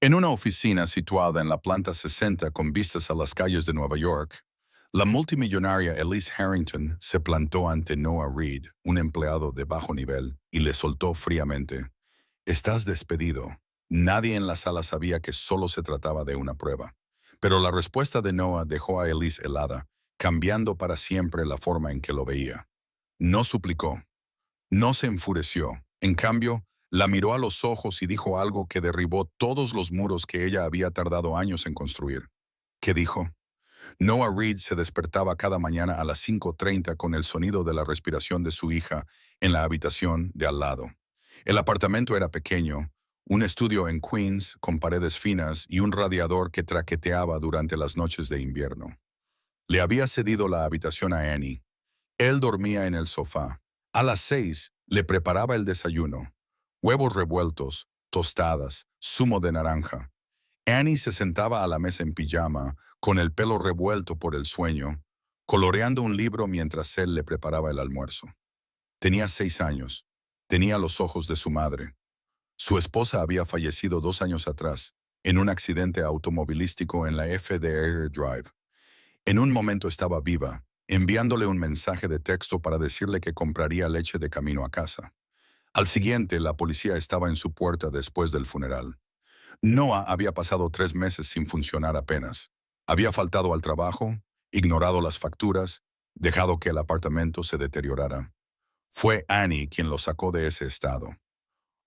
En una oficina situada en la planta 60 con vistas a las calles de Nueva York, la multimillonaria Elise Harrington se plantó ante Noah Reed, un empleado de bajo nivel, y le soltó fríamente: «Estás despedido». Nadie en la sala sabía que solo se trataba de una prueba. Pero la respuesta de Noah dejó a Elise helada, cambiando para siempre la forma en que lo veía. No suplicó, no se enfureció. En cambio, la miró a los ojos y dijo algo que derribó todos los muros que ella había tardado años en construir. ¿Qué dijo? Noah Reed se despertaba cada mañana a las 5:30 con el sonido de la respiración de su hija en la habitación de al lado. El apartamento era pequeño, un estudio en Queens con paredes finas y un radiador que traqueteaba durante las noches de invierno. Le había cedido la habitación a Annie. Él dormía en el sofá. A las 6 le preparaba el desayuno: huevos revueltos, tostadas, zumo de naranja. Annie se sentaba a la mesa en pijama, con el pelo revuelto por el sueño, coloreando un libro mientras él le preparaba el almuerzo. Tenía 6 años. Tenía los ojos de su madre. Su esposa había fallecido 2 años atrás, en un accidente automovilístico en la FDR Drive. En un momento estaba viva, enviándole un mensaje de texto para decirle que compraría leche de camino a casa. Al siguiente, la policía estaba en su puerta después del funeral. Noah había pasado 3 meses sin funcionar apenas. Había faltado al trabajo, ignorado las facturas, dejado que el apartamento se deteriorara. Fue Annie quien lo sacó de ese estado.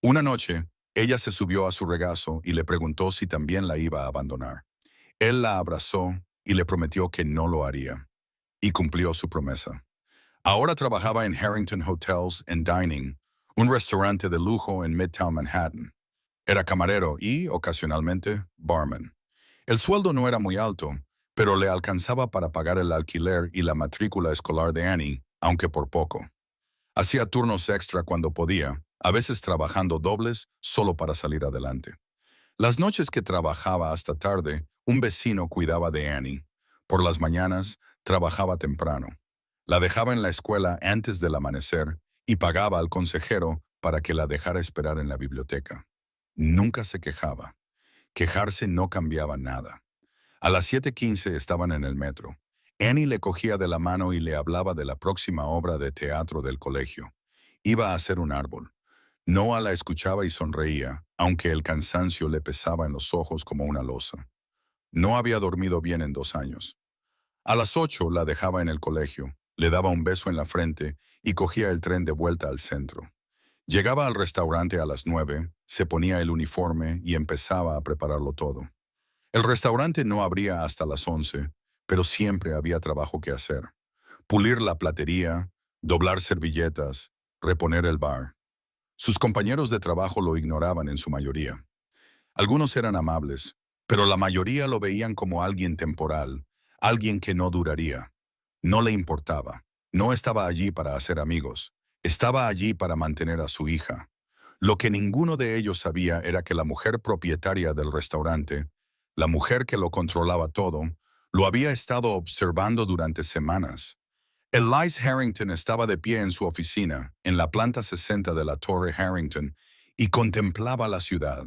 Una noche, ella se subió a su regazo y le preguntó si también la iba a abandonar. Él la abrazó y le prometió que no lo haría. Y cumplió su promesa. Ahora trabajaba en Harrington Hotels and Dining, un restaurante de lujo en Midtown Manhattan. Era camarero y, ocasionalmente, barman. El sueldo no era muy alto, pero le alcanzaba para pagar el alquiler y la matrícula escolar de Annie, aunque por poco. Hacía turnos extra cuando podía, a veces trabajando dobles solo para salir adelante. Las noches que trabajaba hasta tarde, un vecino cuidaba de Annie. Por las mañanas, trabajaba temprano. La dejaba en la escuela antes del amanecer y pagaba al consejero para que la dejara esperar en la biblioteca. Nunca se quejaba. Quejarse no cambiaba nada. A las 7:15 estaban en el metro. Annie le cogía de la mano y le hablaba de la próxima obra de teatro del colegio. Iba a hacer un árbol. Noah la escuchaba y sonreía, aunque el cansancio le pesaba en los ojos como una losa. No había dormido bien en 2 años. A las 8 la dejaba en el colegio, le daba un beso en la frente y cogía el tren de vuelta al centro. Llegaba al restaurante a las 9, se ponía el uniforme y empezaba a prepararlo todo. El restaurante no abría hasta las 11, pero siempre había trabajo que hacer: pulir la platería, doblar servilletas, reponer el bar. Sus compañeros de trabajo lo ignoraban en su mayoría. Algunos eran amables, pero la mayoría lo veían como alguien temporal, alguien que no duraría. No le importaba. No estaba allí para hacer amigos. Estaba allí para mantener a su hija. Lo que ninguno de ellos sabía era que la mujer propietaria del restaurante, la mujer que lo controlaba todo, lo había estado observando durante semanas. Elise Harrington estaba de pie en su oficina, en la planta 60 de la Torre Harrington, y contemplaba la ciudad.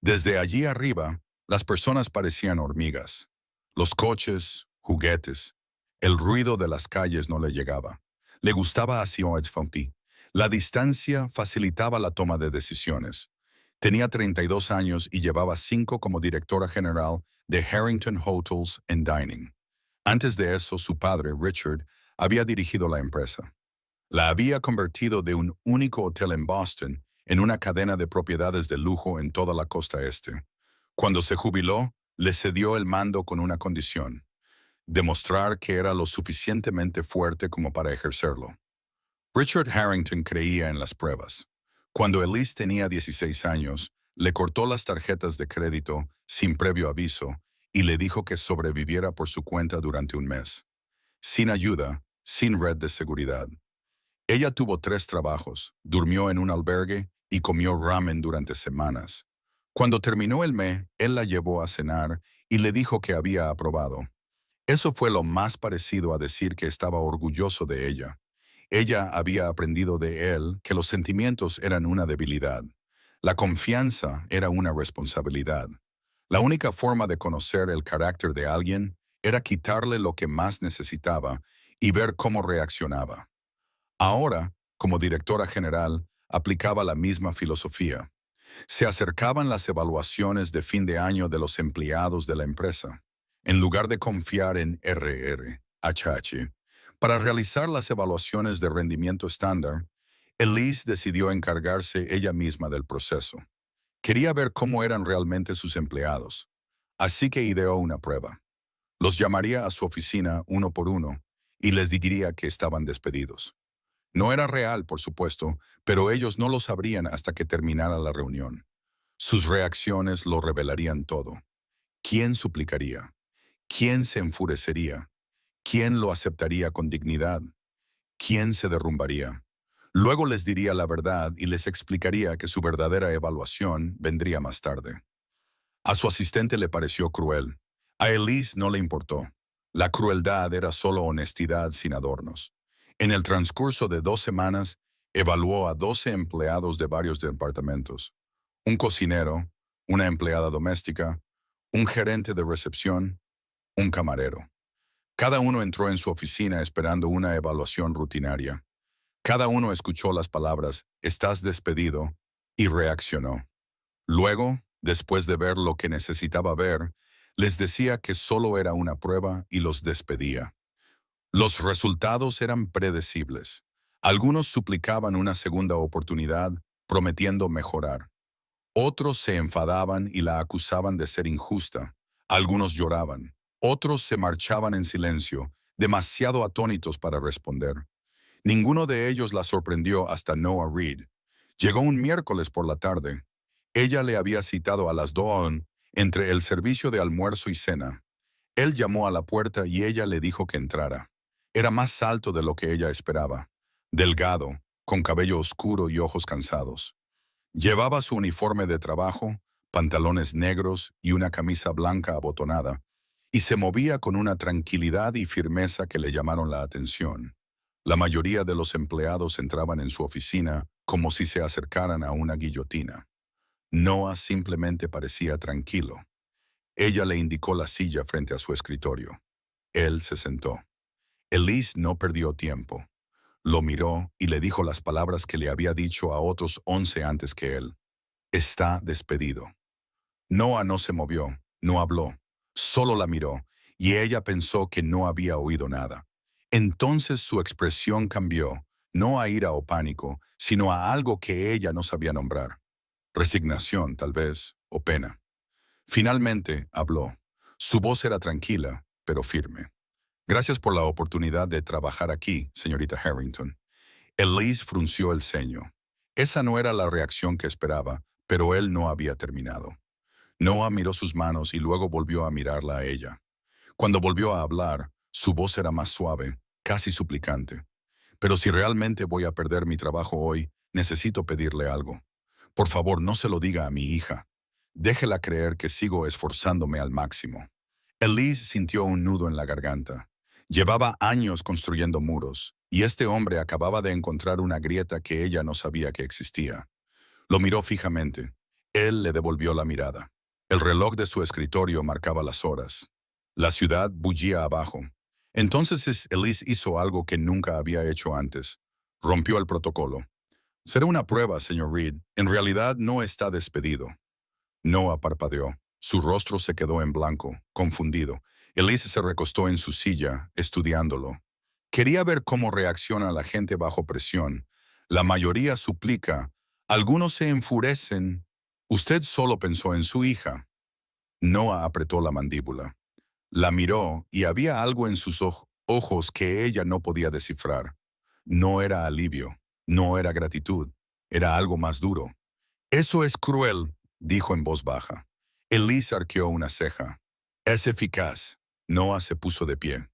Desde allí arriba, las personas parecían hormigas. Los coches, juguetes, el ruido de las calles no le llegaba. Le gustaba hacia Fonti. La distancia facilitaba la toma de decisiones. Tenía 32 años y llevaba 5 como directora general de Harrington Hotels and Dining. Antes de eso, su padre, Richard, había dirigido la empresa. La había convertido de un único hotel en Boston en una cadena de propiedades de lujo en toda la costa este. Cuando se jubiló, le cedió el mando con una condición: demostrar que era lo suficientemente fuerte como para ejercerlo. Richard Harrington creía en las pruebas. Cuando Elise tenía 16 años, le cortó las tarjetas de crédito sin previo aviso y le dijo que sobreviviera por su cuenta durante un mes. Sin ayuda, sin red de seguridad. Ella tuvo 3 trabajos, durmió en un albergue y comió ramen durante semanas. Cuando terminó el mes, él la llevó a cenar y le dijo que había aprobado. Eso fue lo más parecido a decir que estaba orgulloso de ella. Ella había aprendido de él que los sentimientos eran una debilidad. La confianza era una responsabilidad. La única forma de conocer el carácter de alguien era quitarle lo que más necesitaba y ver cómo reaccionaba. Ahora, como directora general, aplicaba la misma filosofía. Se acercaban las evaluaciones de fin de año de los empleados de la empresa. En lugar de confiar en HH, para realizar las evaluaciones de rendimiento estándar, Elise decidió encargarse ella misma del proceso. Quería ver cómo eran realmente sus empleados, así que ideó una prueba. Los llamaría a su oficina uno por uno y les diría que estaban despedidos. No era real, por supuesto, pero ellos no lo sabrían hasta que terminara la reunión. Sus reacciones lo revelarían todo. ¿Quién suplicaría? ¿Quién se enfurecería? ¿Quién lo aceptaría con dignidad? ¿Quién se derrumbaría? Luego les diría la verdad y les explicaría que su verdadera evaluación vendría más tarde. A su asistente le pareció cruel. A Elise no le importó. La crueldad era solo honestidad sin adornos. En el transcurso de 2 semanas, evaluó a 12 empleados de varios departamentos. Un cocinero, una empleada doméstica, un gerente de recepción, un camarero. Cada uno entró en su oficina esperando una evaluación rutinaria. Cada uno escuchó las palabras «estás despedido» y reaccionó. Luego, después de ver lo que necesitaba ver, les decía que solo era una prueba y los despedía. Los resultados eran predecibles. Algunos suplicaban una segunda oportunidad, prometiendo mejorar. Otros se enfadaban y la acusaban de ser injusta. Algunos lloraban. Otros se marchaban en silencio, demasiado atónitos para responder. Ninguno de ellos la sorprendió hasta Noah Reed. Llegó un miércoles por la tarde. Ella le había citado a las 2 entre el servicio de almuerzo y cena. Él llamó a la puerta y ella le dijo que entrara. Era más alto de lo que ella esperaba. Delgado, con cabello oscuro y ojos cansados. Llevaba su uniforme de trabajo, pantalones negros y una camisa blanca abotonada, y se movía con una tranquilidad y firmeza que le llamaron la atención. La mayoría de los empleados entraban en su oficina como si se acercaran a una guillotina. Noah simplemente parecía tranquilo. Ella le indicó la silla frente a su escritorio. Él se sentó. Elise no perdió tiempo. Lo miró y le dijo las palabras que le había dicho a otros 11 antes que él. Está despedido. Noah no se movió, no habló, solo la miró, y ella pensó que no había oído nada. Entonces su expresión cambió, no a ira o pánico, sino a algo que ella no sabía nombrar. Resignación, tal vez, o pena. Finalmente habló. Su voz era tranquila, pero firme. Gracias por la oportunidad de trabajar aquí, señorita Harrington. Elise frunció el ceño. Esa no era la reacción que esperaba, pero él no había terminado. Noah miró sus manos y luego volvió a mirarla a ella. Cuando volvió a hablar, su voz era más suave, casi suplicante. Pero si realmente voy a perder mi trabajo hoy, necesito pedirle algo. Por favor, no se lo diga a mi hija. Déjela creer que sigo esforzándome al máximo. Elise sintió un nudo en la garganta. Llevaba años construyendo muros, y este hombre acababa de encontrar una grieta que ella no sabía que existía. Lo miró fijamente. Él le devolvió la mirada. El reloj de su escritorio marcaba las horas. La ciudad bullía abajo. Entonces Elise hizo algo que nunca había hecho antes. Rompió el protocolo. Será una prueba, señor Reed. En realidad no está despedido. Noah parpadeó. Su rostro se quedó en blanco, confundido. Elise se recostó en su silla, estudiándolo. Quería ver cómo reacciona la gente bajo presión. La mayoría suplica. Algunos se enfurecen. Usted solo pensó en su hija. Noah apretó la mandíbula. La miró y había algo en sus ojos que ella no podía descifrar. No era alivio, no era gratitud, era algo más duro. Eso es cruel, dijo en voz baja. Elise arqueó una ceja. Es eficaz. Noah se puso de pie.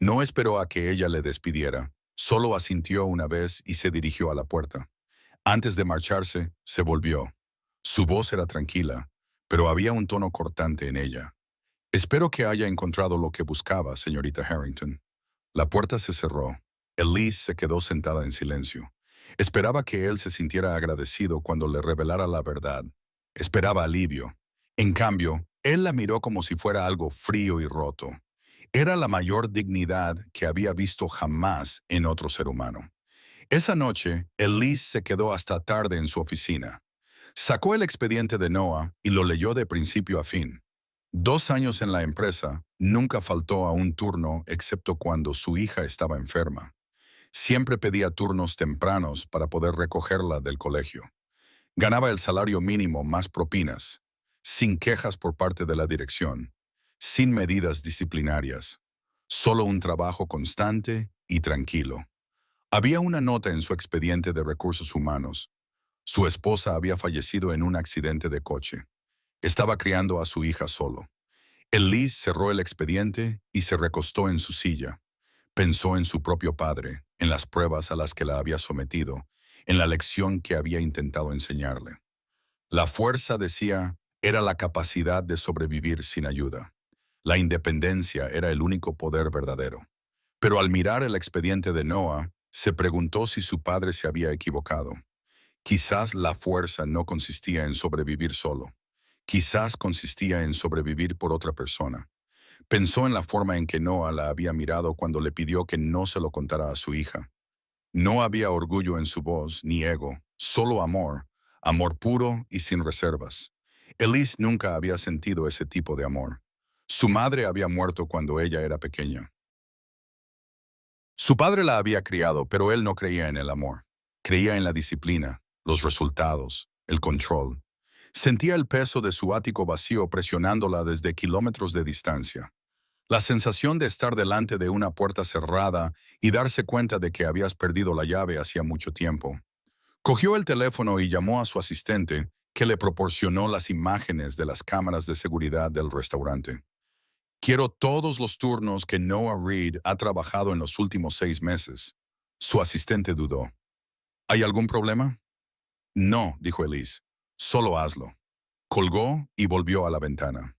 No esperó a que ella le despidiera, solo asintió una vez y se dirigió a la puerta. Antes de marcharse, se volvió. Su voz era tranquila, pero había un tono cortante en ella. Espero que haya encontrado lo que buscaba, señorita Harrington. La puerta se cerró. Elise se quedó sentada en silencio. Esperaba que él se sintiera agradecido cuando le revelara la verdad. Esperaba alivio. En cambio, Él la miró como si fuera algo frío y roto. Era la mayor dignidad que había visto jamás en otro ser humano. Esa noche, Elise se quedó hasta tarde en su oficina. Sacó el expediente de Noah y lo leyó de principio a fin. 2 años en la empresa, nunca faltó a un turno excepto cuando su hija estaba enferma. Siempre pedía turnos tempranos para poder recogerla del colegio. Ganaba el salario mínimo más propinas, sin quejas por parte de la dirección, sin medidas disciplinarias, solo un trabajo constante y tranquilo. Había una nota en su expediente de recursos humanos. Su esposa había fallecido en un accidente de coche. Estaba criando a su hija solo. Elise cerró el expediente y se recostó en su silla. Pensó en su propio padre, en las pruebas a las que la había sometido, en la lección que había intentado enseñarle. La fuerza, decía, era la capacidad de sobrevivir sin ayuda. La independencia era el único poder verdadero. Pero al mirar el expediente de Noah, se preguntó si su padre se había equivocado. Quizás la fuerza no consistía en sobrevivir solo. Quizás consistía en sobrevivir por otra persona. Pensó en la forma en que Noah la había mirado cuando le pidió que no se lo contara a su hija. No había orgullo en su voz ni ego, solo amor, amor puro y sin reservas. Elise nunca había sentido ese tipo de amor. Su madre había muerto cuando ella era pequeña. Su padre la había criado, pero él no creía en el amor. Creía en la disciplina, los resultados, el control. Sentía el peso de su ático vacío presionándola desde kilómetros de distancia. La sensación de estar delante de una puerta cerrada y darse cuenta de que habías perdido la llave hacía mucho tiempo. Cogió el teléfono y llamó a su asistente, que le proporcionó las imágenes de las cámaras de seguridad del restaurante. Quiero todos los turnos que Noah Reed ha trabajado en los últimos 6 meses. Su asistente dudó. ¿Hay algún problema? No, dijo Elise. Solo hazlo. Colgó y volvió a la ventana.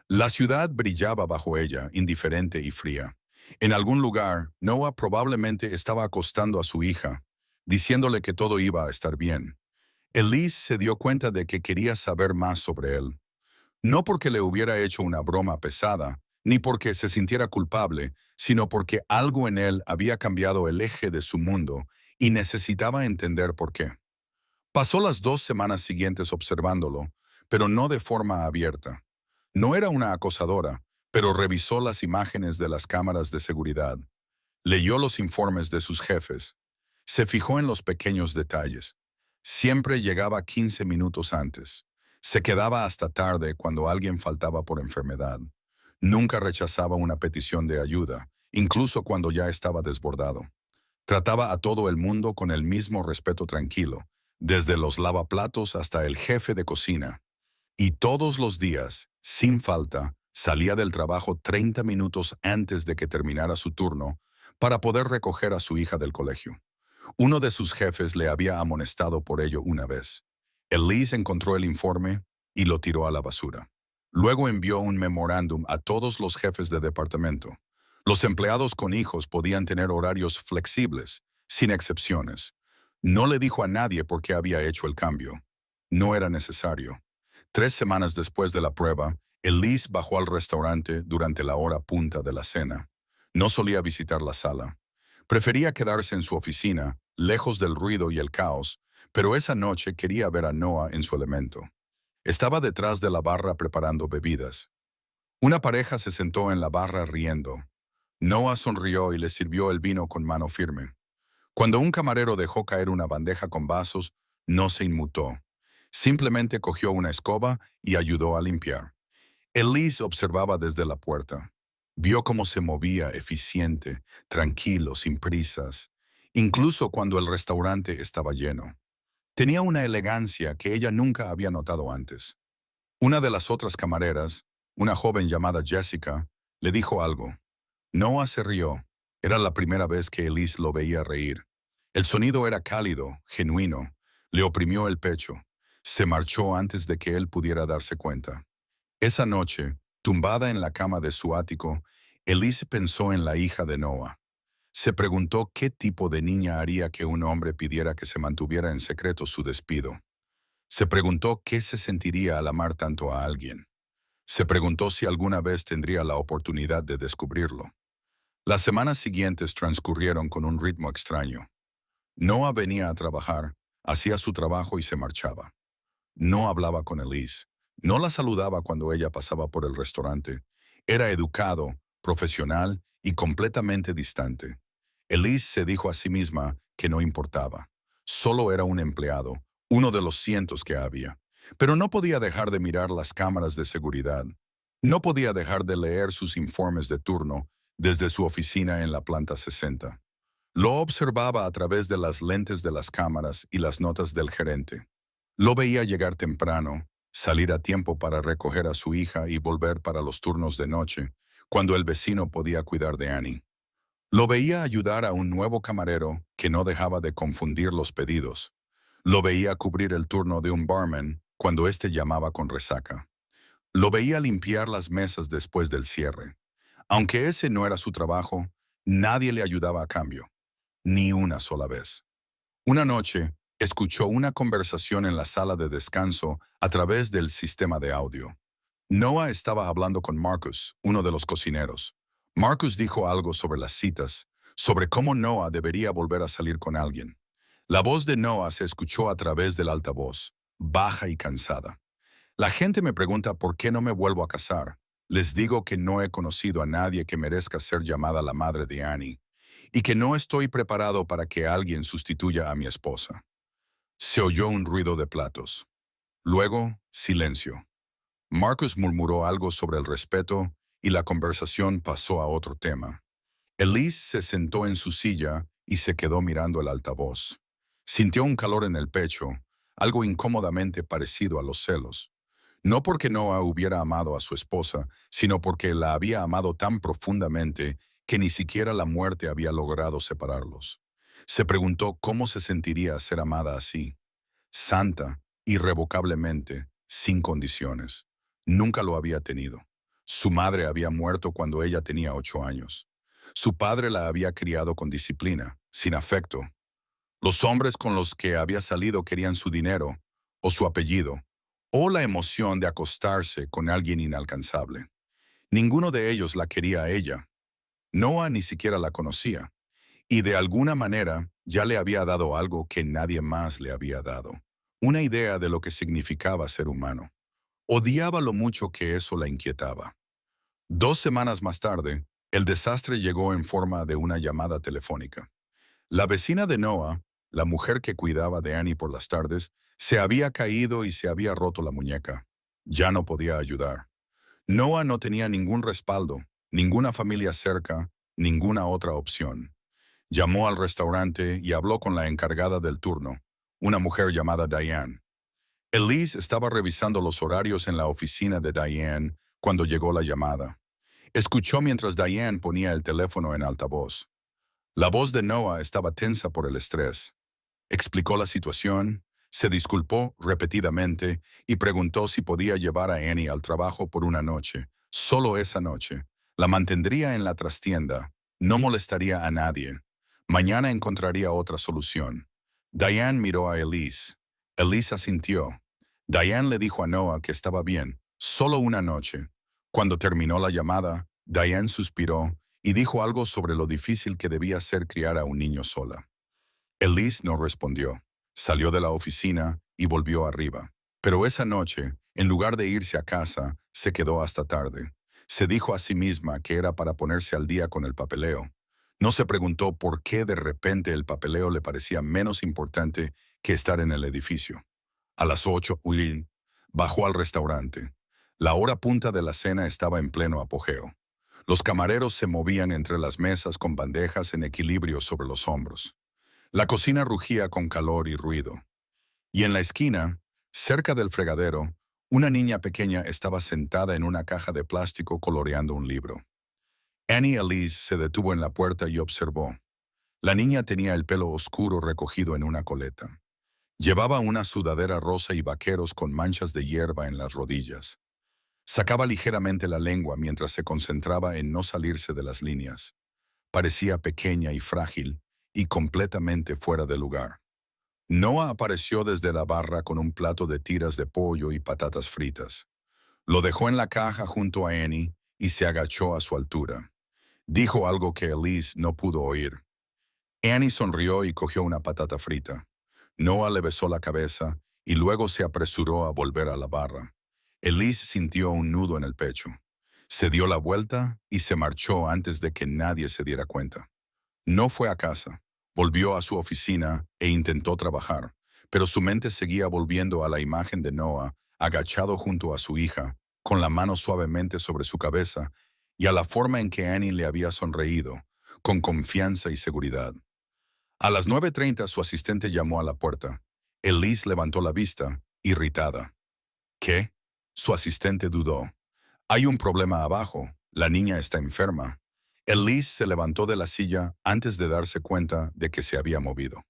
La ciudad brillaba bajo ella, indiferente y fría. En algún lugar, Noah probablemente estaba acostando a su hija, diciéndole que todo iba a estar bien. Elise se dio cuenta de que quería saber más sobre él. No porque le hubiera hecho una broma pesada, ni porque se sintiera culpable, sino porque algo en él había cambiado el eje de su mundo y necesitaba entender por qué. Pasó las 2 semanas siguientes observándolo, pero no de forma abierta. No era una acosadora, pero revisó las imágenes de las cámaras de seguridad. Leyó los informes de sus jefes. Se fijó en los pequeños detalles. Siempre llegaba 15 minutos antes. Se quedaba hasta tarde cuando alguien faltaba por enfermedad. Nunca rechazaba una petición de ayuda, incluso cuando ya estaba desbordado. Trataba a todo el mundo con el mismo respeto tranquilo, desde los lavaplatos hasta el jefe de cocina. Y todos los días, sin falta, salía del trabajo 30 minutos antes de que terminara su turno para poder recoger a su hija del colegio. Uno de sus jefes le había amonestado por ello una vez. Elise encontró el informe y lo tiró a la basura. Luego envió un memorándum a todos los jefes de departamento. Los empleados con hijos podían tener horarios flexibles, sin excepciones. No le dijo a nadie por qué había hecho el cambio. No era necesario. 3 semanas después de la prueba, Elise bajó al restaurante durante la hora punta de la cena. No solía visitar la sala. Prefería quedarse en su oficina, lejos del ruido y el caos, pero esa noche quería ver a Noah en su elemento. Estaba detrás de la barra preparando bebidas. Una pareja se sentó en la barra riendo. Noah sonrió y le sirvió el vino con mano firme. Cuando un camarero dejó caer una bandeja con vasos, no se inmutó. Simplemente cogió una escoba y ayudó a limpiar. Elise observaba desde la puerta. Vio cómo se movía eficiente, tranquilo, sin prisas, incluso cuando el restaurante estaba lleno. Tenía una elegancia que ella nunca había notado antes. Una de las otras camareras, una joven llamada Jessica, le dijo algo. Noah se rió. Era la primera vez que Elise lo veía reír. El sonido era cálido, genuino. Le oprimió el pecho. Se marchó antes de que él pudiera darse cuenta. Esa noche, tumbada en la cama de su ático, Elise pensó en la hija de Noah. Se preguntó qué tipo de niña haría que un hombre pidiera que se mantuviera en secreto su despido. Se preguntó qué se sentiría al amar tanto a alguien. Se preguntó si alguna vez tendría la oportunidad de descubrirlo. Las semanas siguientes transcurrieron con un ritmo extraño. Noah venía a trabajar, hacía su trabajo y se marchaba. No hablaba con Elise. No la saludaba cuando ella pasaba por el restaurante. Era educado, profesional y completamente distante. Elise se dijo a sí misma que no importaba. Solo era un empleado, uno de los cientos que había. Pero no podía dejar de mirar las cámaras de seguridad. No podía dejar de leer sus informes de turno desde su oficina en la planta 60. Lo observaba a través de las lentes de las cámaras y las notas del gerente. Lo veía llegar temprano, salir a tiempo para recoger a su hija y volver para los turnos de noche, cuando el vecino podía cuidar de Annie. Lo veía ayudar a un nuevo camarero que no dejaba de confundir los pedidos. Lo veía cubrir el turno de un barman cuando éste llamaba con resaca. Lo veía limpiar las mesas después del cierre. Aunque ese no era su trabajo, nadie le ayudaba a cambio, ni una sola vez. Una noche, escuchó una conversación en la sala de descanso a través del sistema de audio. Noah estaba hablando con Marcus, uno de los cocineros. Marcus dijo algo sobre las citas, sobre cómo Noah debería volver a salir con alguien. La voz de Noah se escuchó a través del altavoz, baja y cansada. La gente me pregunta por qué no me vuelvo a casar. Les digo que no he conocido a nadie que merezca ser llamada la madre de Annie, y que no estoy preparado para que alguien sustituya a mi esposa. Se oyó un ruido de platos. Luego, silencio. Marcus murmuró algo sobre el respeto y la conversación pasó a otro tema. Elise se sentó en su silla y se quedó mirando el altavoz. Sintió un calor en el pecho, algo incómodamente parecido a los celos. No porque Noah hubiera amado a su esposa, sino porque la había amado tan profundamente que ni siquiera la muerte había logrado separarlos. Se preguntó cómo se sentiría ser amada así, santa, irrevocablemente, sin condiciones. Nunca lo había tenido. Su madre había muerto cuando ella tenía 8 años. Su padre la había criado con disciplina, sin afecto. Los hombres con los que había salido querían su dinero, o su apellido, o la emoción de acostarse con alguien inalcanzable. Ninguno de ellos la quería a ella. Noah ni siquiera la conocía, y de alguna manera ya le había dado algo que nadie más le había dado. Una idea de lo que significaba ser humano. Odiaba lo mucho que eso la inquietaba. 2 semanas más tarde, el desastre llegó en forma de una llamada telefónica. La vecina de Noah, la mujer que cuidaba de Annie por las tardes, se había caído y se había roto la muñeca. Ya no podía ayudar. Noah no tenía ningún respaldo, ninguna familia cerca, ninguna otra opción. Llamó al restaurante y habló con la encargada del turno, una mujer llamada Diane. Elise estaba revisando los horarios en la oficina de Diane cuando llegó la llamada. Escuchó mientras Diane ponía el teléfono en altavoz. La voz de Noah estaba tensa por el estrés. Explicó la situación, se disculpó repetidamente y preguntó si podía llevar a Annie al trabajo por una noche, solo esa noche. La mantendría en la trastienda, no molestaría a nadie. Mañana encontraría otra solución. Diane miró a Elise. Elise asintió. Diane le dijo a Noah que estaba bien, solo una noche. Cuando terminó la llamada, Diane suspiró y dijo algo sobre lo difícil que debía ser criar a un niño sola. Elise no respondió. Salió de la oficina y volvió arriba. Pero esa noche, en lugar de irse a casa, se quedó hasta tarde. Se dijo a sí misma que era para ponerse al día con el papeleo. No se preguntó por qué de repente el papeleo le parecía menos importante que estar en el edificio. A las 8, Ulin bajó al restaurante. La hora punta de la cena estaba en pleno apogeo. Los camareros se movían entre las mesas con bandejas en equilibrio sobre los hombros. La cocina rugía con calor y ruido. Y en la esquina, cerca del fregadero, una niña pequeña estaba sentada en una caja de plástico coloreando un libro. Annie Elise se detuvo en la puerta y observó. La niña tenía el pelo oscuro recogido en una coleta. Llevaba una sudadera rosa y vaqueros con manchas de hierba en las rodillas. Sacaba ligeramente la lengua mientras se concentraba en no salirse de las líneas. Parecía pequeña y frágil y completamente fuera de lugar. Noah apareció desde la barra con un plato de tiras de pollo y patatas fritas. Lo dejó en la caja junto a Annie y se agachó a su altura. Dijo algo que Elise no pudo oír. Annie sonrió y cogió una patata frita. Noah le besó la cabeza y luego se apresuró a volver a la barra. Elise sintió un nudo en el pecho. Se dio la vuelta y se marchó antes de que nadie se diera cuenta. No fue a casa. Volvió a su oficina e intentó trabajar, pero su mente seguía volviendo a la imagen de Noah, agachado junto a su hija, con la mano suavemente sobre su cabeza, y a la forma en que Annie le había sonreído, con confianza y seguridad. A las 9:30 su asistente llamó a la puerta. Elise levantó la vista, irritada. ¿Qué? Su asistente dudó. Hay un problema abajo. La niña está enferma. Elise se levantó de la silla antes de darse cuenta de que se había movido.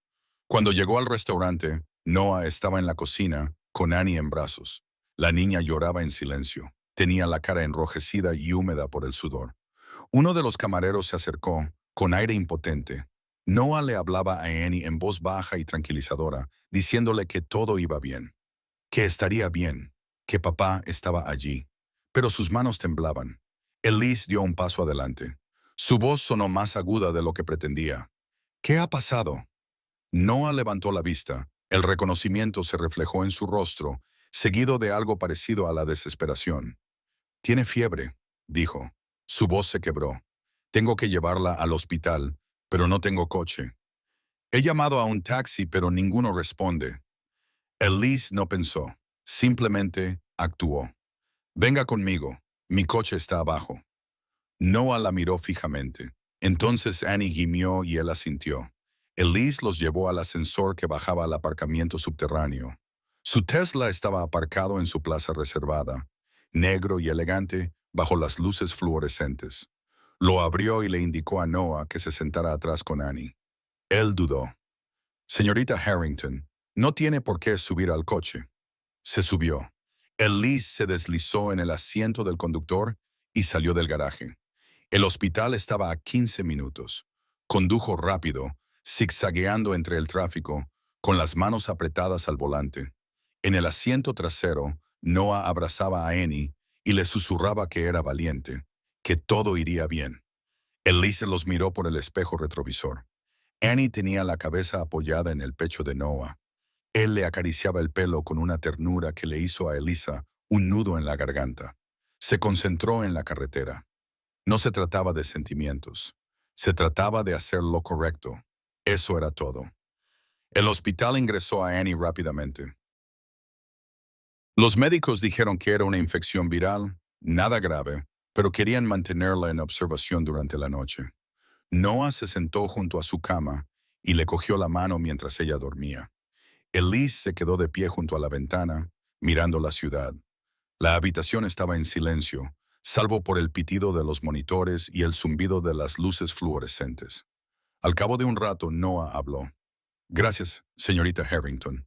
Cuando llegó al restaurante, Noah estaba en la cocina, con Annie en brazos. La niña lloraba en silencio. Tenía la cara enrojecida y húmeda por el sudor. Uno de los camareros se acercó, con aire impotente. Noah le hablaba a Annie en voz baja y tranquilizadora, diciéndole que todo iba bien, que estaría bien, que papá estaba allí. Pero sus manos temblaban. Elise dio un paso adelante. Su voz sonó más aguda de lo que pretendía. ¿Qué ha pasado? Noah levantó la vista. El reconocimiento se reflejó en su rostro, seguido de algo parecido a la desesperación. Tiene fiebre, dijo. Su voz se quebró. Tengo que llevarla al hospital, pero no tengo coche. He llamado a un taxi, pero ninguno responde. Elise no pensó, simplemente actuó. Venga conmigo, mi coche está abajo. Noah la miró fijamente. Entonces Annie gimió y él asintió. Elise los llevó al ascensor que bajaba al aparcamiento subterráneo. Su Tesla estaba aparcado en su plaza reservada, negro y elegante, bajo las luces fluorescentes. Lo abrió y le indicó a Noah que se sentara atrás con Annie. Él dudó. Señorita Harrington, no tiene por qué subir al coche. Se subió. Elise se deslizó en el asiento del conductor y salió del garaje. El hospital estaba a 15 minutos. Condujo rápido, zigzagueando entre el tráfico, con las manos apretadas al volante. En el asiento trasero, Noah abrazaba a Annie y le susurraba que era valiente, que todo iría bien. Elise los miró por el espejo retrovisor. Annie tenía la cabeza apoyada en el pecho de Noah. Él le acariciaba el pelo con una ternura que le hizo a Elisa un nudo en la garganta. Se concentró en la carretera. No se trataba de sentimientos. Se trataba de hacer lo correcto. Eso era todo. El hospital ingresó a Annie rápidamente. Los médicos dijeron que era una infección viral, nada grave, pero querían mantenerla en observación durante la noche. Noah se sentó junto a su cama y le cogió la mano mientras ella dormía. Elise se quedó de pie junto a la ventana, mirando la ciudad. La habitación estaba en silencio, salvo por el pitido de los monitores y el zumbido de las luces fluorescentes. Al cabo de un rato, Noah habló. Gracias, señorita Harrington.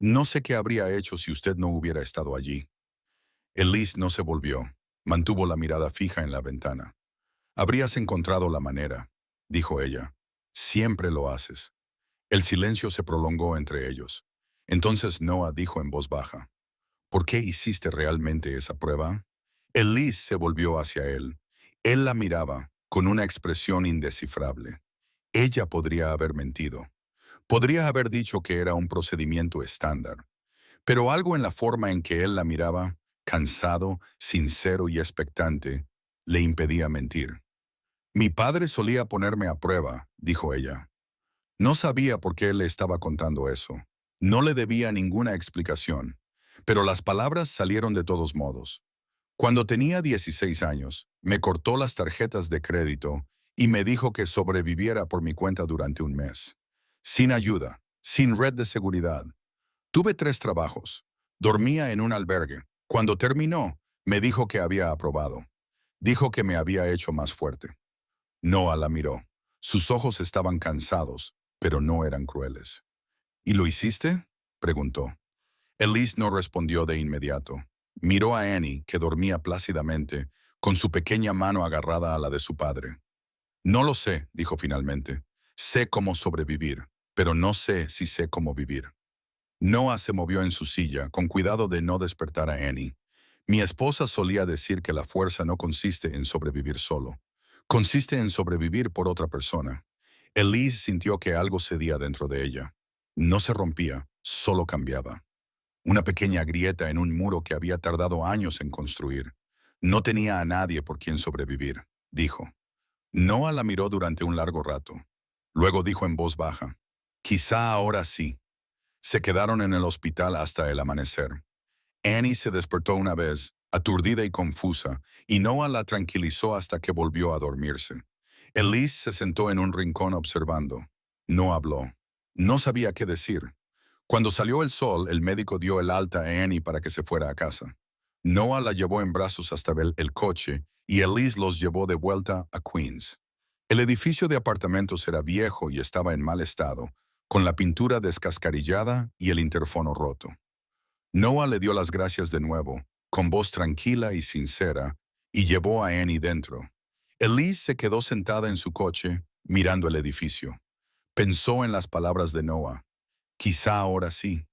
No sé qué habría hecho si usted no hubiera estado allí. Elise no se volvió. Mantuvo la mirada fija en la ventana. Habrías encontrado la manera, dijo ella. Siempre lo haces. El silencio se prolongó entre ellos. Entonces Noah dijo en voz baja. ¿Por qué hiciste realmente esa prueba? Elise se volvió hacia él. Él la miraba, con una expresión indescifrable. Ella podría haber mentido. Podría haber dicho que era un procedimiento estándar. Pero algo en la forma en que él la miraba, cansado, sincero y expectante, le impedía mentir. Mi padre solía ponerme a prueba, dijo ella. No sabía por qué él le estaba contando eso. No le debía ninguna explicación. Pero las palabras salieron de todos modos. Cuando tenía 16 años, me cortó las tarjetas de crédito y me dijo que sobreviviera por mi cuenta durante un mes. Sin ayuda, sin red de seguridad. Tuve 3 trabajos. Dormía en un albergue. Cuando terminó, me dijo que había aprobado. Dijo que me había hecho más fuerte. Noah la miró. Sus ojos estaban cansados, pero no eran crueles. ¿Y lo hiciste? Preguntó. Elise no respondió de inmediato. Miró a Annie, que dormía plácidamente, con su pequeña mano agarrada a la de su padre. No lo sé, dijo finalmente. Sé cómo sobrevivir, pero no sé si sé cómo vivir. Noah se movió en su silla, con cuidado de no despertar a Annie. Mi esposa solía decir que la fuerza no consiste en sobrevivir solo. Consiste en sobrevivir por otra persona. Elise sintió que algo cedía dentro de ella. No se rompía, solo cambiaba. Una pequeña grieta en un muro que había tardado años en construir. No tenía a nadie por quien sobrevivir, dijo. Noah la miró durante un largo rato. Luego dijo en voz baja, quizá ahora sí. Se quedaron en el hospital hasta el amanecer. Annie se despertó una vez, aturdida y confusa, y Noah la tranquilizó hasta que volvió a dormirse. Elise se sentó en un rincón observando. No habló. No sabía qué decir. Cuando salió el sol, el médico dio el alta a Annie para que se fuera a casa. Noah la llevó en brazos hasta el coche y Elise los llevó de vuelta a Queens. El edificio de apartamentos era viejo y estaba en mal estado, con la pintura descascarillada y el interfono roto. Noah le dio las gracias de nuevo, con voz tranquila y sincera, y llevó a Annie dentro. Elise se quedó sentada en su coche, mirando el edificio. Pensó en las palabras de Noah. Quizá ahora sí.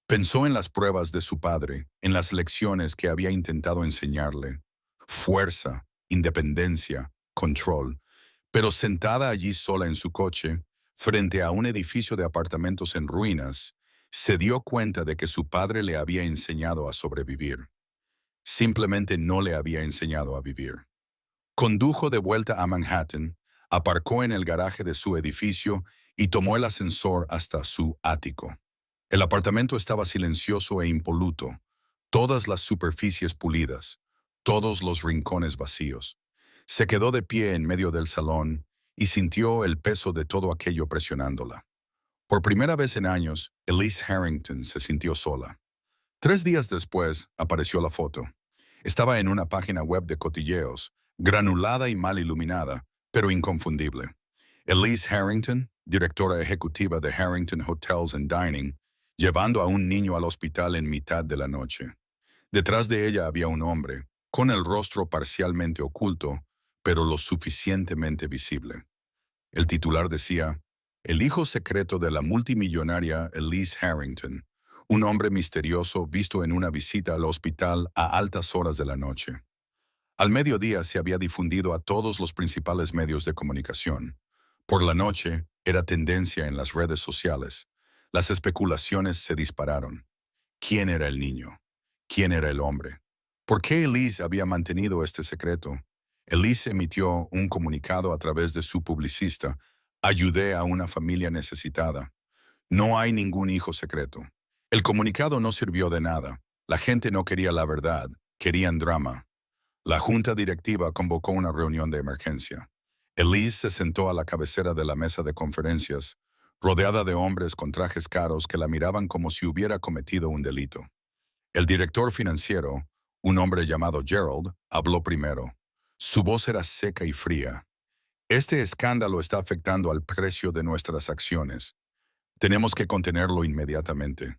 Pensó en las pruebas de su padre, en las lecciones que había intentado enseñarle. Fuerza, independencia, control. Pero sentada allí sola en su coche, frente a un edificio de apartamentos en ruinas, se dio cuenta de que su padre le había enseñado a sobrevivir. Simplemente no le había enseñado a vivir. Condujo de vuelta a Manhattan, aparcó en el garaje de su edificio y tomó el ascensor hasta su ático. El apartamento estaba silencioso e impoluto, todas las superficies pulidas, todos los rincones vacíos. Se quedó de pie en medio del salón y sintió el peso de todo aquello presionándola. Por primera vez en años, Elise Harrington se sintió sola. 3 días después apareció la foto. Estaba en una página web de cotilleos, granulada y mal iluminada, pero inconfundible. Elise Harrington, directora ejecutiva de Harrington Hotels and Dining, llevando a un niño al hospital en mitad de la noche. Detrás de ella había un hombre, con el rostro parcialmente oculto, pero lo suficientemente visible. El titular decía, el hijo secreto de la multimillonaria Elise Harrington, un hombre misterioso visto en una visita al hospital a altas horas de la noche. Al mediodía se había difundido a todos los principales medios de comunicación. Por la noche era tendencia en las redes sociales. Las especulaciones se dispararon. ¿Quién era el niño? ¿Quién era el hombre? ¿Por qué Elise había mantenido este secreto? Elise emitió un comunicado a través de su publicista. Ayudé a una familia necesitada. No hay ningún hijo secreto. El comunicado no sirvió de nada. La gente no quería la verdad, querían drama. La junta directiva convocó una reunión de emergencia. Elise se sentó a la cabecera de la mesa de conferencias, rodeada de hombres con trajes caros que la miraban como si hubiera cometido un delito. El director financiero, un hombre llamado Gerald, habló primero. Su voz era seca y fría. Este escándalo está afectando al precio de nuestras acciones. Tenemos que contenerlo inmediatamente.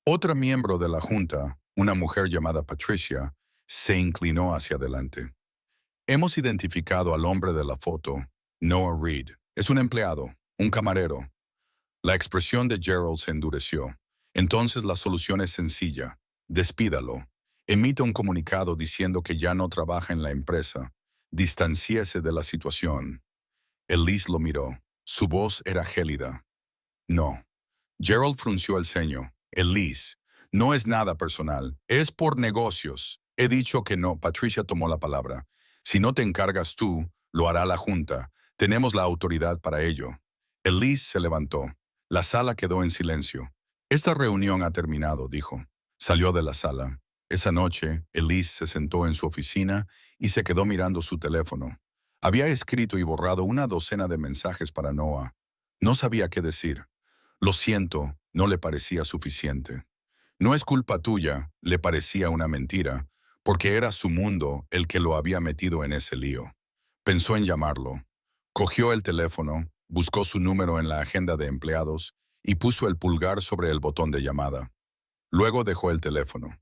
Otra miembro de la junta, una mujer llamada Patricia, se inclinó hacia adelante. Hemos identificado al hombre de la foto, Noah Reed. Es un empleado, un camarero. La expresión de Gerald se endureció. Entonces la solución es sencilla. Despídalo. Emita un comunicado diciendo que ya no trabaja en la empresa. Distanciese de la situación. Elise lo miró. Su voz era gélida. No. Gerald frunció el ceño. Elise, no es nada personal. Es por negocios. He dicho que no. Patricia tomó la palabra. Si no te encargas tú, lo hará la junta. Tenemos la autoridad para ello. Elise se levantó. La sala quedó en silencio. Esta reunión ha terminado, dijo. Salió de la sala. Esa noche, Elise se sentó en su oficina y se quedó mirando su teléfono. Había escrito y borrado una docena de mensajes para Noah. No sabía qué decir. Lo siento, no le parecía suficiente. No es culpa tuya, le parecía una mentira, porque era su mundo el que lo había metido en ese lío. Pensó en llamarlo. Cogió el teléfono, buscó su número en la agenda de empleados y puso el pulgar sobre el botón de llamada. Luego dejó el teléfono.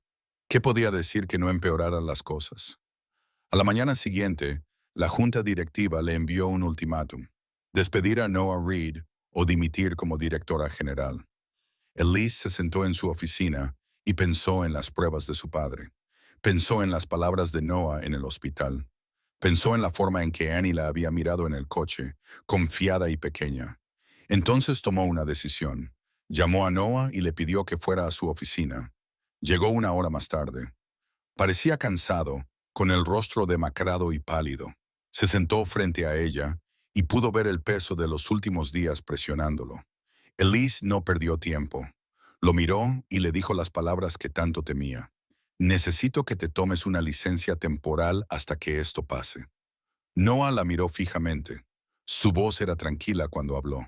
¿Qué podía decir que no empeorara las cosas? A la mañana siguiente, la junta directiva le envió un ultimátum: despedir a Noah Reed o dimitir como directora general. Elise se sentó en su oficina y pensó en las pruebas de su padre. Pensó en las palabras de Noah en el hospital. Pensó en la forma en que Annie la había mirado en el coche, confiada y pequeña. Entonces tomó una decisión. Llamó a Noah y le pidió que fuera a su oficina. Llegó una hora más tarde. Parecía cansado, con el rostro demacrado y pálido. Se sentó frente a ella y pudo ver el peso de los últimos días presionándolo. Elise no perdió tiempo. Lo miró y le dijo las palabras que tanto temía. Necesito que te tomes una licencia temporal hasta que esto pase. Noah la miró fijamente. Su voz era tranquila cuando habló.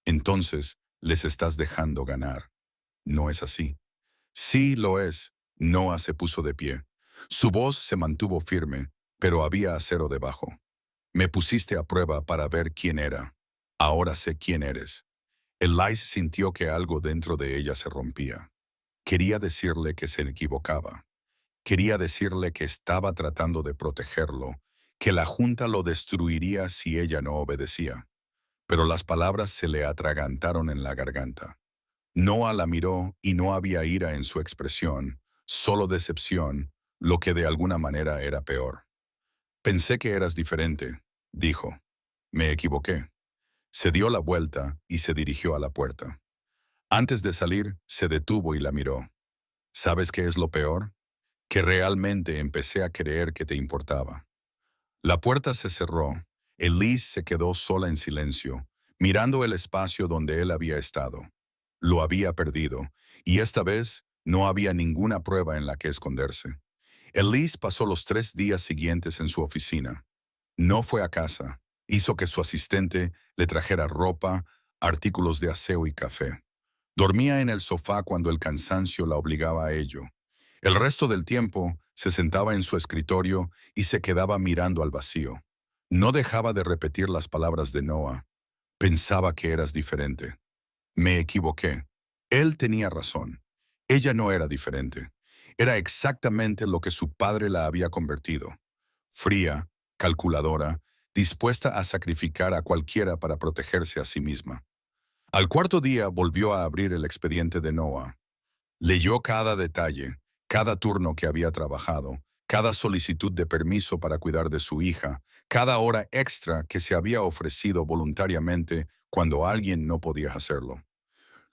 Entonces, les estás dejando ganar. ¿No es así? Sí, lo es. Noah se puso de pie. Su voz se mantuvo firme, pero había acero debajo. Me pusiste a prueba para ver quién era. Ahora sé quién eres. Elise sintió que algo dentro de ella se rompía. Quería decirle que se equivocaba. Quería decirle que estaba tratando de protegerlo, que la junta lo destruiría si ella no obedecía. Pero las palabras se le atragantaron en la garganta. Noah la miró y no había ira en su expresión, solo decepción, lo que de alguna manera era peor. Pensé que eras diferente, dijo. Me equivoqué. Se dio la vuelta y se dirigió a la puerta. Antes de salir, se detuvo y la miró. ¿Sabes qué es lo peor? Que realmente empecé a creer que te importaba. La puerta se cerró. Elise se quedó sola en silencio, mirando el espacio donde él había estado. Lo había perdido, y esta vez no había ninguna prueba en la que esconderse. Elise pasó los 3 días siguientes en su oficina. No fue a casa. Hizo que su asistente le trajera ropa, artículos de aseo y café. Dormía en el sofá cuando el cansancio la obligaba a ello. El resto del tiempo se sentaba en su escritorio y se quedaba mirando al vacío. No dejaba de repetir las palabras de Noah. Pensaba que eras diferente. Me equivoqué. Él tenía razón. Ella no era diferente. Era exactamente lo que su padre la había convertido. Fría, calculadora, dispuesta a sacrificar a cualquiera para protegerse a sí misma. Al cuarto día volvió a abrir el expediente de Noah. Leyó cada detalle, cada turno que había trabajado, cada solicitud de permiso para cuidar de su hija, cada hora extra que se había ofrecido voluntariamente cuando alguien no podía hacerlo.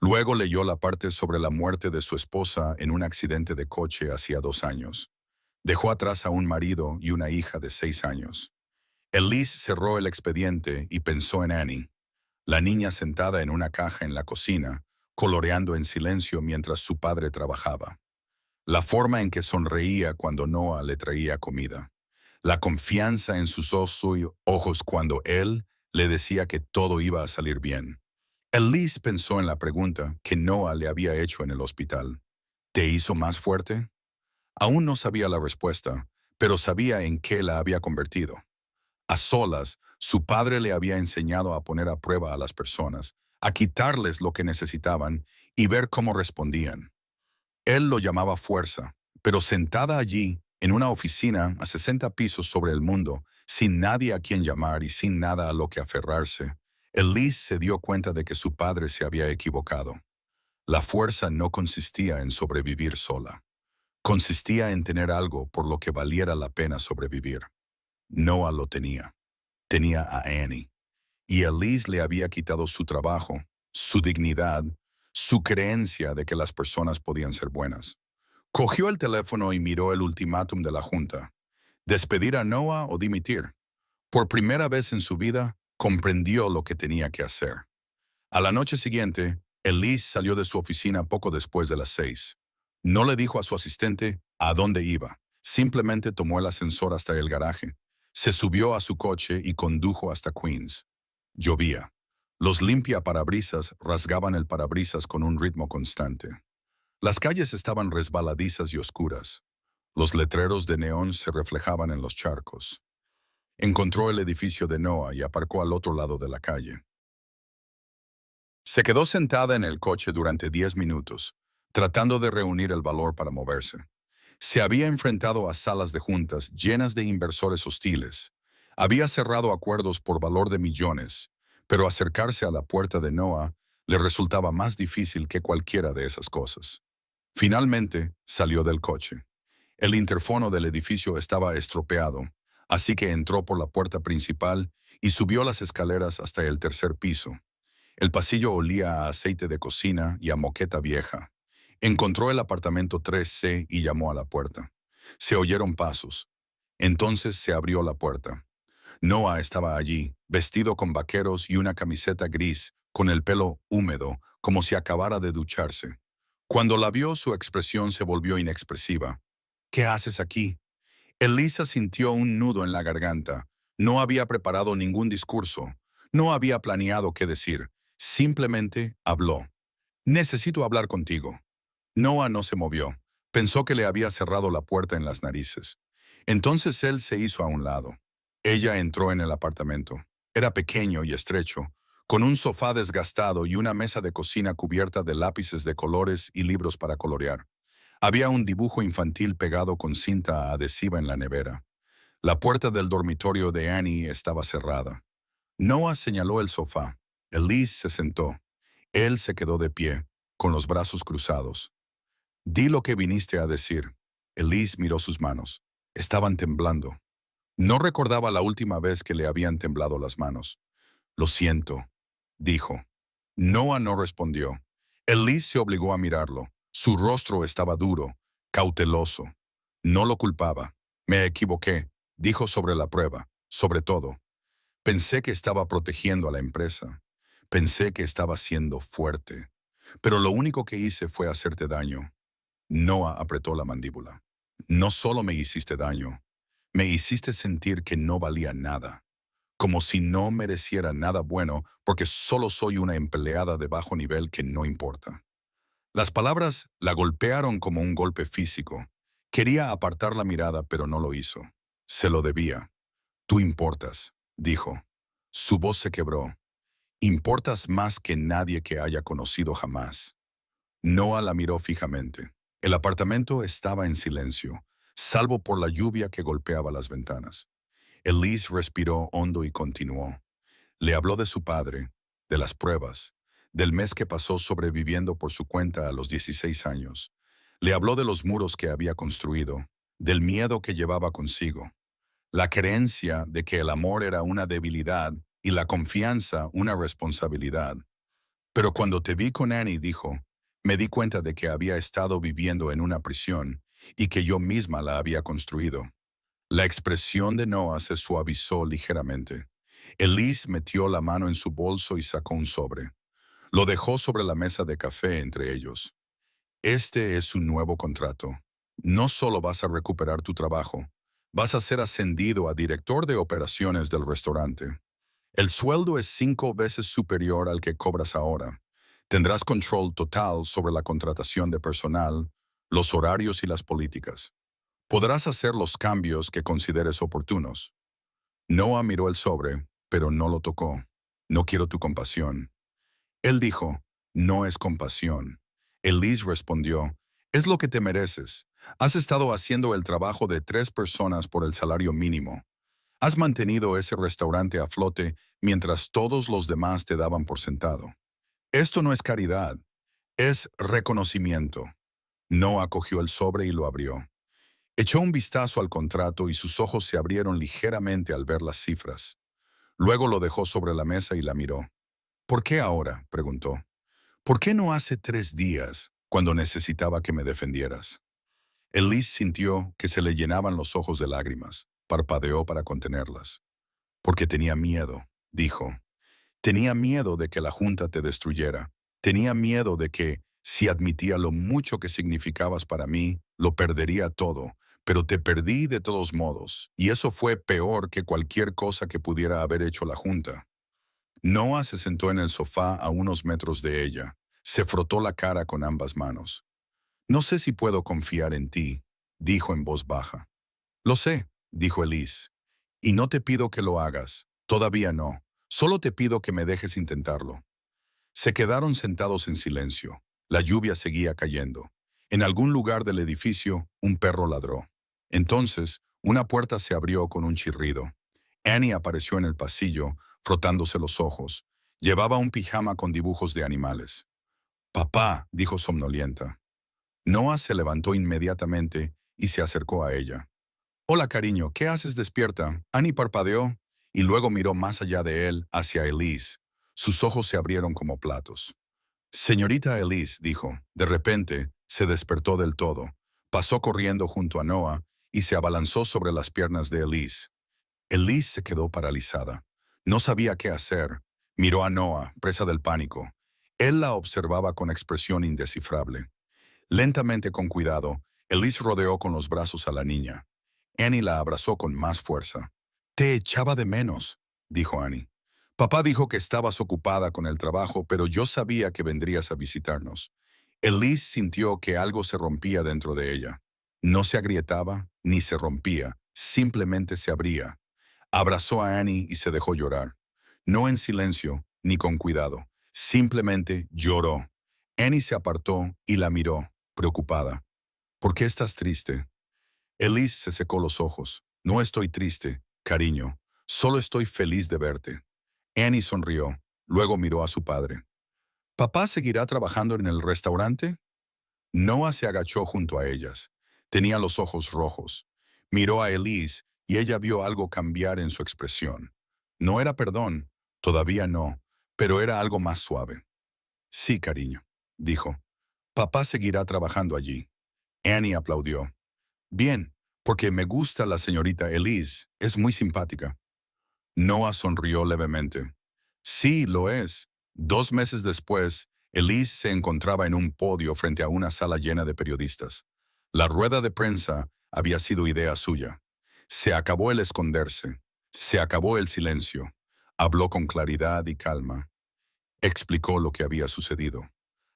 Luego leyó la parte sobre la muerte de su esposa en un accidente de coche hacía 2 años. Dejó atrás a un marido y una hija de 6 años. Elise cerró el expediente y pensó en Annie, la niña sentada en una caja en la cocina, coloreando en silencio mientras su padre trabajaba. La forma en que sonreía cuando Noah le traía comida. La confianza en sus ojos cuando él le decía que todo iba a salir bien. Elise pensó en la pregunta que Noah le había hecho en el hospital. ¿Te hizo más fuerte? Aún no sabía la respuesta, pero sabía en qué la había convertido. A solas, su padre le había enseñado a poner a prueba a las personas, a quitarles lo que necesitaban y ver cómo respondían. Él lo llamaba fuerza, pero sentada allí, en una oficina a 60 pisos sobre el mundo, sin nadie a quien llamar y sin nada a lo que aferrarse, Elise se dio cuenta de que su padre se había equivocado. La fuerza no consistía en sobrevivir sola. Consistía en tener algo por lo que valiera la pena sobrevivir. Noah lo tenía. Tenía a Annie. Y Elise le había quitado su trabajo, su dignidad, su creencia de que las personas podían ser buenas. Cogió el teléfono y miró el ultimátum de la junta. ¿Despedir a Noah o dimitir? Por primera vez en su vida, comprendió lo que tenía que hacer. A la noche siguiente, Elise salió de su oficina poco después de las 6. No le dijo a su asistente a dónde iba. Simplemente tomó el ascensor hasta el garaje. Se subió a su coche y condujo hasta Queens. Llovía. Los limpiaparabrisas rasgaban el parabrisas con un ritmo constante. Las calles estaban resbaladizas y oscuras. Los letreros de neón se reflejaban en los charcos. Encontró el edificio de Noah y aparcó al otro lado de la calle. Se quedó sentada en el coche durante 10 minutos, tratando de reunir el valor para moverse. Se había enfrentado a salas de juntas llenas de inversores hostiles. Había cerrado acuerdos por valor de millones, pero acercarse a la puerta de Noah le resultaba más difícil que cualquiera de esas cosas. Finalmente, salió del coche. El interfono del edificio estaba estropeado, así que entró por la puerta principal y subió las escaleras hasta el tercer piso. El pasillo olía a aceite de cocina y a moqueta vieja. Encontró el apartamento 3C y llamó a la puerta. Se oyeron pasos. Entonces se abrió la puerta. Noah estaba allí, vestido con vaqueros y una camiseta gris, con el pelo húmedo, como si acabara de ducharse. Cuando la vio, su expresión se volvió inexpresiva. ¿Qué haces aquí? Elisa sintió un nudo en la garganta. No había preparado ningún discurso. No había planeado qué decir. Simplemente habló. Necesito hablar contigo. Noah no se movió. Pensó que le había cerrado la puerta en las narices. Entonces él se hizo a un lado. Ella entró en el apartamento. Era pequeño y estrecho, con un sofá desgastado y una mesa de cocina cubierta de lápices de colores y libros para colorear. Había un dibujo infantil pegado con cinta adhesiva en la nevera. La puerta del dormitorio de Annie estaba cerrada. Noah señaló el sofá. Elise se sentó. Él se quedó de pie, con los brazos cruzados. Di lo que viniste a decir. Elise miró sus manos. Estaban temblando. No recordaba la última vez que le habían temblado las manos. Lo siento, dijo. Noah no respondió. Elise se obligó a mirarlo. Su rostro estaba duro, cauteloso. No lo culpaba. Me equivoqué, dijo sobre la prueba, sobre todo. Pensé que estaba protegiendo a la empresa. Pensé que estaba siendo fuerte. Pero lo único que hice fue hacerte daño. Noah apretó la mandíbula. No solo me hiciste daño, me hiciste sentir que no valía nada, como si no mereciera nada bueno porque solo soy una empleada de bajo nivel que no importa. Las palabras la golpearon como un golpe físico. Quería apartar la mirada, pero no lo hizo. Se lo debía. Tú importas, dijo. Su voz se quebró. Importas más que nadie que haya conocido jamás. Noah la miró fijamente. El apartamento estaba en silencio, salvo por la lluvia que golpeaba las ventanas. Elise respiró hondo y continuó. Le habló de su padre, de las pruebas, del mes que pasó sobreviviendo por su cuenta a los 16 años. Le habló de los muros que había construido, del miedo que llevaba consigo, la creencia de que el amor era una debilidad y la confianza una responsabilidad. Pero cuando te vi con Annie, dijo, me di cuenta de que había estado viviendo en una prisión y que yo misma la había construido. La expresión de Noah se suavizó ligeramente. Elise metió la mano en su bolso y sacó un sobre. Lo dejó sobre la mesa de café entre ellos. Este es un nuevo contrato. No solo vas a recuperar tu trabajo, vas a ser ascendido a director de operaciones del restaurante. El sueldo es 5 veces superior al que cobras ahora. Tendrás control total sobre la contratación de personal, los horarios y las políticas. Podrás hacer los cambios que consideres oportunos. Noah miró el sobre, pero no lo tocó. No quiero tu compasión. Él dijo, no es compasión. Elise respondió, es lo que te mereces. Has estado haciendo el trabajo de 3 personas por el salario mínimo. Has mantenido ese restaurante a flote mientras todos los demás te daban por sentado. Esto no es caridad, es reconocimiento. Noah cogió el sobre y lo abrió. Echó un vistazo al contrato y sus ojos se abrieron ligeramente al ver las cifras. Luego lo dejó sobre la mesa y la miró. ¿Por qué ahora?, preguntó. ¿Por qué no hace 3 días, cuando necesitaba que me defendieras? Elise sintió que se le llenaban los ojos de lágrimas. Parpadeó para contenerlas. Porque tenía miedo, dijo. Tenía miedo de que la Junta te destruyera. Tenía miedo de que, si admitía lo mucho que significabas para mí, lo perdería todo. Pero te perdí de todos modos, y eso fue peor que cualquier cosa que pudiera haber hecho la Junta. Noah se sentó en el sofá a unos metros de ella. Se frotó la cara con ambas manos. No sé si puedo confiar en ti, dijo en voz baja. Lo sé, dijo Elise. Y no te pido que lo hagas. Todavía no. Solo te pido que me dejes intentarlo. Se quedaron sentados en silencio. La lluvia seguía cayendo. En algún lugar del edificio, un perro ladró. Entonces, una puerta se abrió con un chirrido. Annie apareció en el pasillo, frotándose los ojos. Llevaba un pijama con dibujos de animales. Papá, dijo somnolienta. Noah se levantó inmediatamente y se acercó a ella. Hola, cariño, ¿qué haces despierta? Annie parpadeó y luego miró más allá de él hacia Elise. Sus ojos se abrieron como platos. Señorita Elise, dijo. De repente, se despertó del todo. Pasó corriendo junto a Noah y se abalanzó sobre las piernas de Elise. Elise se quedó paralizada. No sabía qué hacer. Miró a Noah, presa del pánico. Él la observaba con expresión indescifrable. Lentamente, con cuidado, Elise rodeó con los brazos a la niña. Annie la abrazó con más fuerza. Te echaba de menos, dijo Annie. Papá dijo que estabas ocupada con el trabajo, pero yo sabía que vendrías a visitarnos. Elise sintió que algo se rompía dentro de ella. No se agrietaba ni se rompía, simplemente se abría. Abrazó a Annie y se dejó llorar. No en silencio, ni con cuidado. Simplemente lloró. Annie se apartó y la miró, preocupada. ¿Por qué estás triste? Elise se secó los ojos. No estoy triste, cariño. Solo estoy feliz de verte. Annie sonrió. Luego miró a su padre. ¿Papá seguirá trabajando en el restaurante? Noah se agachó junto a ellas. Tenía los ojos rojos. Miró a Elise y ella vio algo cambiar en su expresión. No era perdón, todavía no, pero era algo más suave. Sí, cariño, dijo. Papá seguirá trabajando allí. Annie aplaudió. Bien, porque me gusta la señorita Elise, es muy simpática. Noah sonrió levemente. Sí, lo es. 2 meses después, Elise se encontraba en un podio frente a una sala llena de periodistas. La rueda de prensa había sido idea suya. Se acabó el esconderse. Se acabó el silencio. Habló con claridad y calma. Explicó lo que había sucedido.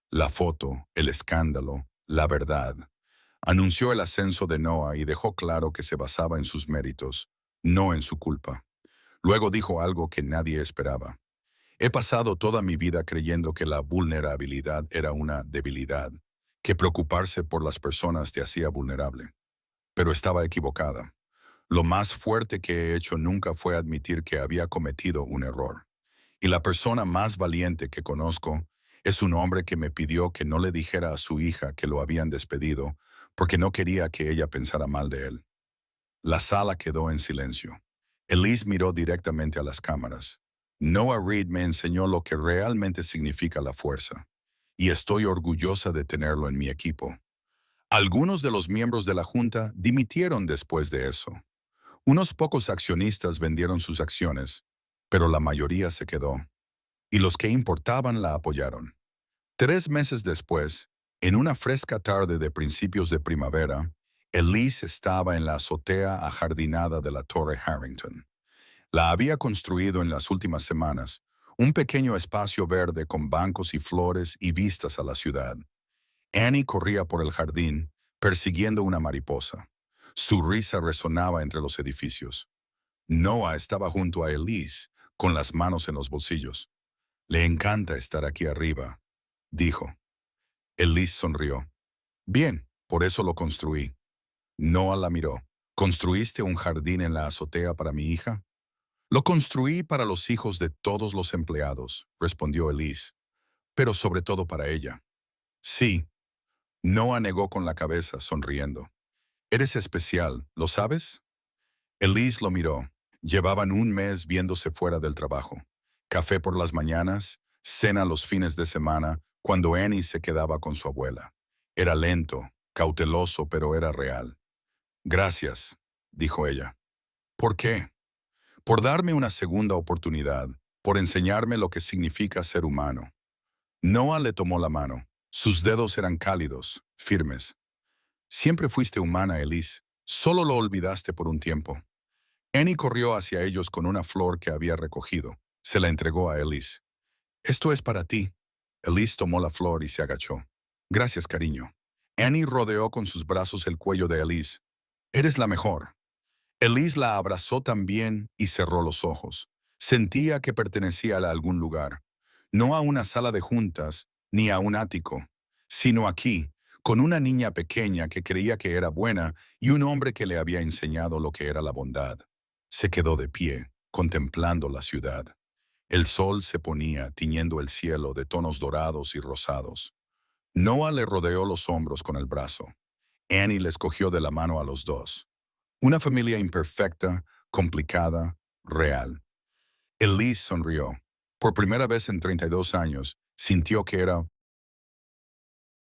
La foto, el escándalo, la verdad. Anunció el ascenso de Noah y dejó claro que se basaba en sus méritos, no en su culpa. Luego dijo algo que nadie esperaba. He pasado toda mi vida creyendo que la vulnerabilidad era una debilidad, que preocuparse por las personas te hacía vulnerable. Pero estaba equivocada. Lo más fuerte que he hecho nunca fue admitir que había cometido un error. Y la persona más valiente que conozco es un hombre que me pidió que no le dijera a su hija que lo habían despedido porque no quería que ella pensara mal de él. La sala quedó en silencio. Elise miró directamente a las cámaras. Noah Reed me enseñó lo que realmente significa la fuerza, y estoy orgullosa de tenerlo en mi equipo. Algunos de los miembros de la Junta dimitieron después de eso. Unos pocos accionistas vendieron sus acciones, pero la mayoría se quedó, y los que importaban la apoyaron. 3 meses después, en una fresca tarde de principios de primavera, Elise estaba en la azotea ajardinada de la Torre Harrington. La había construido en las últimas semanas, un pequeño espacio verde con bancos y flores y vistas a la ciudad. Annie corría por el jardín, persiguiendo una mariposa. Su risa resonaba entre los edificios. Noah estaba junto a Elise, con las manos en los bolsillos. Le encanta estar aquí arriba, dijo. Elise sonrió. Bien, por eso lo construí. Noah la miró. ¿Construiste un jardín en la azotea para mi hija? Lo construí para los hijos de todos los empleados, respondió Elise, pero sobre todo para ella. Sí. Noah negó con la cabeza, sonriendo. Eres especial, ¿lo sabes? Elise lo miró. Llevaban un mes viéndose fuera del trabajo. Café por las mañanas, cena los fines de semana, cuando Annie se quedaba con su abuela. Era lento, cauteloso, pero era real. Gracias, dijo ella. ¿Por qué? Por darme una segunda oportunidad, por enseñarme lo que significa ser humano. Noah le tomó la mano. Sus dedos eran cálidos, firmes. Siempre fuiste humana, Elise. Solo lo olvidaste por un tiempo. Annie corrió hacia ellos con una flor que había recogido. Se la entregó a Elise. Esto es para ti. Elise tomó la flor y se agachó. Gracias, cariño. Annie rodeó con sus brazos el cuello de Elise. Eres la mejor. Elise la abrazó también y cerró los ojos. Sentía que pertenecía a algún lugar. No a una sala de juntas, ni a un ático, sino aquí, con una niña pequeña que creía que era buena y un hombre que le había enseñado lo que era la bondad. Se quedó de pie, contemplando la ciudad. El sol se ponía, tiñendo el cielo de tonos dorados y rosados. Noah le rodeó los hombros con el brazo. Annie les cogió de la mano a los dos. Una familia imperfecta, complicada, real. Elise sonrió. Por primera vez en 32 años, sintió que era